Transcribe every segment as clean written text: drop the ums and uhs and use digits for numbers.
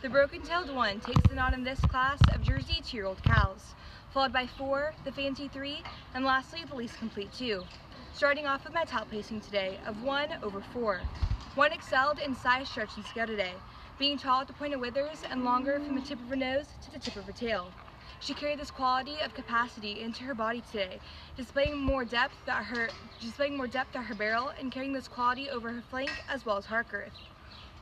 The broken-tailed 1 takes the nod in this class of Jersey 2-year-old cows, followed by 4, the fancy 3, and lastly the least complete 2. Starting off with my top placing today of 1 over 4. 1 excelled in size, stretch, and scale today, being tall at the point of withers and longer from the tip of her nose to the tip of her tail. She carried this quality of capacity into her body today, displaying more depth at her barrel and carrying this quality over her flank as well as her girth.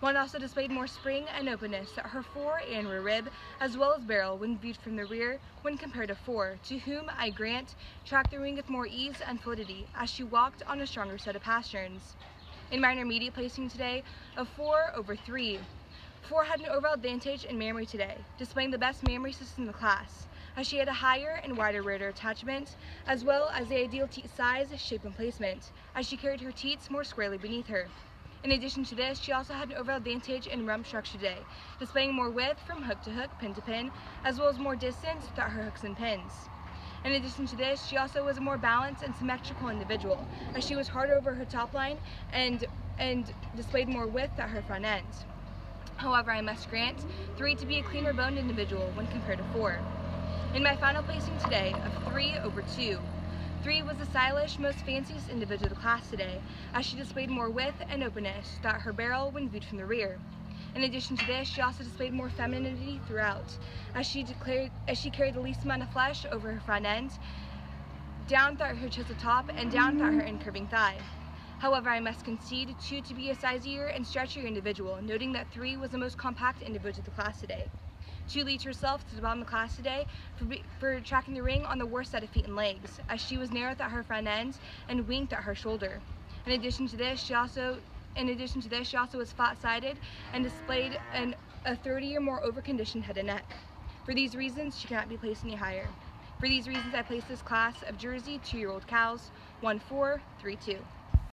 1 also displayed more spring and openness at her fore and rear rib, as well as barrel when viewed from the rear when compared to 4, to whom I grant tracked the ring with more ease and fluidity as she walked on a stronger set of pasterns. In my intermediate placing today of 4 over 3. 4 had an overall advantage in mammary today, displaying the best mammary system in the class, as she had a higher and wider rear attachment, as well as the ideal teat size, shape, and placement, as she carried her teats more squarely beneath her. In addition to this, she also had an overall advantage in rump structure today, displaying more width from hook to hook, pin to pin, as well as more distance without her hooks and pins. In addition to this, she also was a more balanced and symmetrical individual, as she was hard over her top line and displayed more width at her front end. However, I must grant 3 to be a cleaner boned individual when compared to 4. In my final placing today of 3 over 2, 3 was the stylish, most fanciest individual of the class today, as she displayed more width and openness throughout her barrel when viewed from the rear. In addition to this, she also displayed more femininity throughout, as she carried the least amount of flesh over her front end, down throughout her chest to top, and down throughout her incurving thigh. However, I must concede 2 to be a sizier and stretchier individual, noting that 3 was the most compact individual of the class today. 2 leads herself to the bottom of the class today for tracking the ring on the worst set of feet and legs, as she was narrow at her front end and winked at her shoulder. In addition to this, she also was flat-sided and displayed a 30 or more over-conditioned head and neck. For these reasons, she cannot be placed any higher. For these reasons, I place this class of Jersey 2-year-old cows 1-4, 3-2.